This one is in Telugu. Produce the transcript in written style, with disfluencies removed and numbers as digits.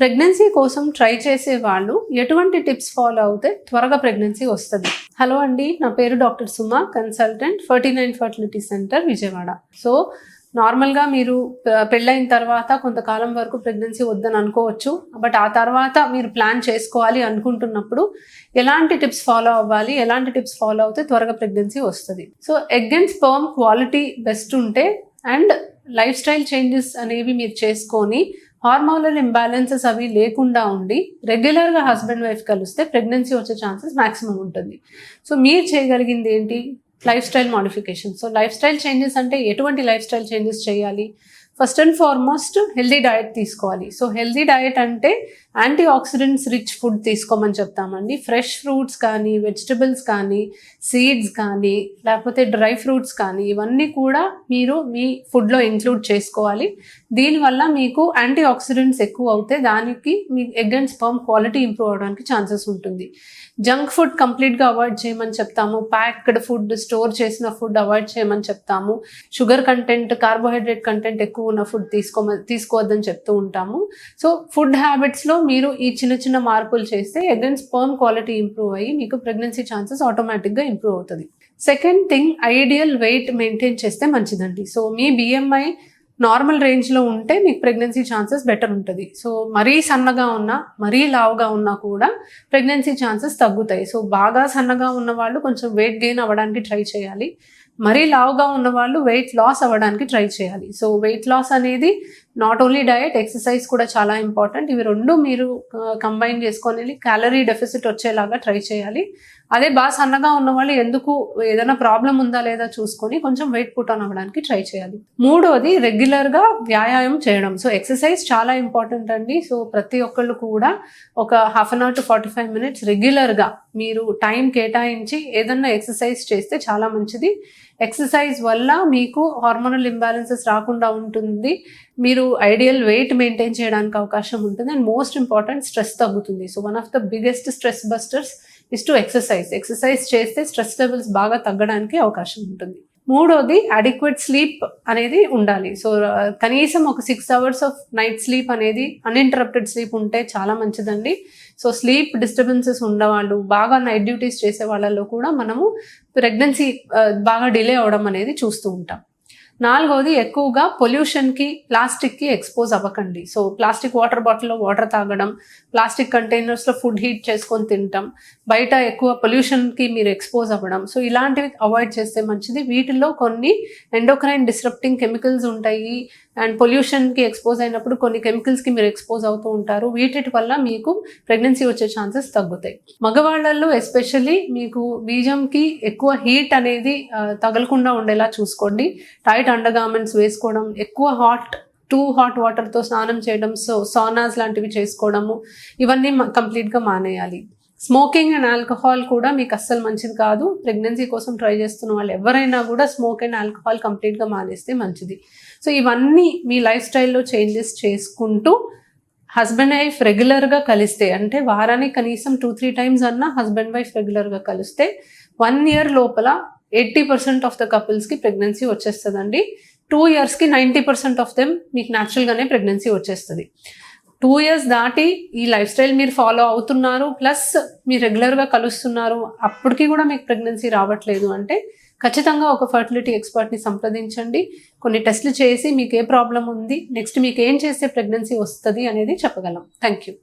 ప్రెగ్నెన్సీ కోసం ట్రై చేసే వాళ్ళు ఎటువంటి టిప్స్ ఫాలో అవుతే త్వరగా ప్రెగ్నెన్సీ వస్తుంది? హలో అండి, నా పేరు doctor Suma, consultant 49 fertility centre Vijayawada. So నార్మల్గా మీరు పెళ్ళైన తర్వాత కొంతకాలం వరకు ప్రెగ్నెన్సీ వద్దని అనుకోవచ్చు. బట్ ఆ తర్వాత మీరు ప్లాన్ చేసుకోవాలి అనుకుంటున్నప్పుడు ఎలాంటి టిప్స్ ఫాలో అవ్వాలి, ఎలాంటి టిప్స్ ఫాలో అవుతే త్వరగా ప్రెగ్నెన్సీ వస్తుంది? So egg and sperm quality best ఉంటే అండ్ లైఫ్ స్టైల్ చేంజెస్ అనేవి మీరు చేసుకొని హార్మోనల్ ఇంబ్యాలెన్సెస్ అవి లేకుండా ఉండి రెగ్యులర్గా హస్బెండ్ వైఫ్ కలిస్తే ప్రెగ్నెన్సీ వచ్చే ఛాన్సెస్ మ్యాక్సిమం ఉంటుంది. సో మీరు చేయగలిగింది ఏంటి? Life style modification. So life style changes అంటే ఎటువంటి లైఫ్ స్టైల్ చేంజెస్ చేయాలి? First and foremost healthy diet తీసుకోవాలి. సో హెల్దీ డయట్ అంటే యాంటీ ఆక్సిడెంట్స్ రిచ్ ఫుడ్ తీసుకోమని చెప్తామండి. ఫ్రెష్ ఫ్రూట్స్ కానీ, వెజిటబుల్స్ కానీ, సీడ్స్ కానీ, లేకపోతే డ్రై ఫ్రూట్స్ కానీ, ఇవన్నీ కూడా మీరు మీ ఫుడ్లో ఇంక్లూడ్ చేసుకోవాలి. దీనివల్ల మీకు యాంటీ ఆక్సిడెంట్స్ ఎక్కువ అవుతే దానికి మీ egg and sperm quality improve అవడానికి ఛాన్సెస్ ఉంటుంది. జంక్ ఫుడ్ కంప్లీట్గా అవాయిడ్ చేయమని చెప్తాము. ప్యాక్డ్ ఫుడ్, స్టోర్ చేసిన ఫుడ్ అవాయిడ్ చేయమని చెప్తాము. షుగర్ కంటెంట్, కార్బోహైడ్రేట్ కంటెంట్ ఎక్కువ ఉన్న ఫుడ్ తీసుకోవద్దని చెప్తూ ఉంటాము. సో ఫుడ్ హ్యాబిట్స్లో మీరు ఈ చిన్న చిన్న మార్పులు చేస్తే egg and sperm quality improve అయ్యి మీకు ప్రెగ్నెన్సీ ఛాన్సెస్ ఆటోమేటిక్గా ఇంప్రూవ్ అవుతుంది. Second thing, ideal weight maintain చేస్తే మంచిదండి. సో మీ బిఎంఐ నార్మల్ రేంజ్లో ఉంటే మీకు ప్రెగ్నెన్సీ ఛాన్సెస్ బెటర్ ఉంటుంది. సో మరీ సన్నగా ఉన్నా, మరీ లావుగా ఉన్నా కూడా ప్రెగ్నెన్సీ ఛాన్సెస్ తగ్గుతాయి. సో బాగా సన్నగా ఉన్న వాళ్ళు కొంచెం వెయిట్ గెయిన్ అవ్వడానికి ట్రై చేయాలి. మరీ లావుగా ఉన్న వాళ్ళు వెయిట్ లాస్ అవ్వడానికి ట్రై చేయాలి. సో వెయిట్ లాస్ అనేది నాట్ ఓన్లీ డయట్, ఎక్సర్సైజ్ కూడా చాలా ఇంపార్టెంట్. ఇవి రెండు మీరు కంబైన్ చేసుకొని క్యాలరీ డెఫిసిట్ వచ్చేలాగా ట్రై చేయాలి. అదే బాగా సన్నగా ఉన్న వాళ్ళు ఎందుకు ఏదైనా ప్రాబ్లం ఉందా లేదా చూసుకొని కొంచెం వెయిట్ పుట్ ఆన్ అవ్వడానికి ట్రై చేయాలి. మూడోది రెగ్యులర్గా వ్యాయామం చేయడం. సో ఎక్సర్సైజ్ చాలా ఇంపార్టెంట్ అండి. సో ప్రతి ఒక్కళ్ళు కూడా ఒక half an hour to 45 minutes రెగ్యులర్గా మీరు టైం కేటాయించి ఏదన్నా ఎక్సర్సైజ్ చేస్తే చాలా మంచిది. ఎక్సర్సైజ్ వల్ల మీకు హార్మోనల్ ఇంబ్యాలెన్సెస్ రాకుండా ఉంటుంది. మీరు ఐడియల్ వెయిట్ మెయింటైన్ చేయడానికి అవకాశం ఉంటుంది. అండ్ మోస్ట్ ఇంపార్టెంట్, స్ట్రెస్ తగ్గుతుంది. So one of the biggest stress busters is to exercise. Exercise చేస్తే స్ట్రెస్ లెవెల్స్ బాగా తగ్గడానికి అవకాశం ఉంటుంది. మూడోది, అడిక్వేట్ స్లీప్ అనేది ఉండాలి. సో కనీసం ఒక 6 hours ఆఫ్ నైట్ స్లీప్ అనేది, అన్ఇంటరప్టెడ్ స్లీప్ ఉంటే చాలా మంచిదండి. సో స్లీప్ డిస్టర్బెన్సెస్ ఉన్నవాళ్ళు, బాగా నైట్ డ్యూటీస్ చేసే వాళ్ళలో కూడా మనము ప్రెగ్నెన్సీ బాగా డిలే అవడం అనేది చూస్తూ ఉంటాం. నాలుగోది, ఎక్కువగా పొల్యూషన్కి, ప్లాస్టిక్కి ఎక్స్పోజ్ అవ్వకండి. సో ప్లాస్టిక్ వాటర్ బాటిల్లో వాటర్ తాగడం, ప్లాస్టిక్ కంటైనర్స్లో ఫుడ్ హీట్ చేసుకొని తినటం, బయట ఎక్కువ పొల్యూషన్కి మీరు ఎక్స్పోజ్ అవ్వడం, సో ఇలాంటివి అవాయిడ్ చేస్తే మంచిది. వీటిల్లో కొన్ని ఎండోక్రైన్ డిస్రప్టింగ్ కెమికల్స్ ఉంటాయి. అండ్ పొల్యూషన్కి ఎక్స్పోజ్ అయినప్పుడు కొన్ని కెమికల్స్కి మీరు ఎక్స్పోజ్ అవుతూ ఉంటారు. వీటి వల్ల మీకు ప్రెగ్నెన్సీ వచ్చే ఛాన్సెస్ తగ్గుతాయి. మగవాళ్ళల్లో ఎస్పెషల్లీ మీకు బీజంకి ఎక్కువ హీట్ అనేది తగలకుండా ఉండేలా చూసుకోండి. టైట్ అండర్ గార్మెంట్స్ వేసుకోవడం, ఎక్కువ టూ హాట్ వాటర్తో స్నానం చేయడం, సో సానాస్ లాంటివి చేసుకోవడము, ఇవన్నీ కంప్లీట్గా మానేయాలి. స్మోకింగ్ అండ్ ఆల్కహాల్ కూడా మీకు అస్సలు మంచిది కాదు. ప్రెగ్నెన్సీ కోసం ట్రై చేస్తున్న వాళ్ళు ఎవరైనా కూడా స్మోక్ అండ్ ఆల్కహాల్ కంప్లీట్గా మానేస్తే మంచిది. సో ఇవన్నీ మీ లైఫ్ స్టైల్లో చేంజెస్ చేసుకుంటూ హస్బెండ్ వైఫ్ రెగ్యులర్గా కలిస్తే, అంటే వారానికి కనీసం 2-3 times అన్నా హస్బెండ్ వైఫ్ రెగ్యులర్గా కలిస్తే 1 year లోపల 80% ఆఫ్ ద కపుల్స్కి ప్రెగ్నెన్సీ వచ్చేస్తుందండి. 2 yearsకి 90% ఆఫ్ దెమ్ మీకు న్యాచురల్గానే ప్రెగ్నెన్సీ వచ్చేస్తుంది. 2 years దాటి ఈ లైఫ్ స్టైల్ మీరు ఫాలో అవుతున్నారు, ప్లస్ మీరు రెగ్యులర్గా కలుస్తున్నారు, అప్పటికి కూడా మీకు ప్రెగ్నెన్సీ రావట్లేదు అంటే ఖచ్చితంగా ఒక ఫర్టిలిటీ ఎక్స్పర్ట్ని సంప్రదించండి. కొన్ని టెస్టులు చేసి మీకు ఏ ప్రాబ్లం ఉంది, నెక్స్ట్ మీకు ఏం చేస్తే ప్రెగ్నెన్సీ వస్తుంది అనేది చెప్పగలం. Thank you.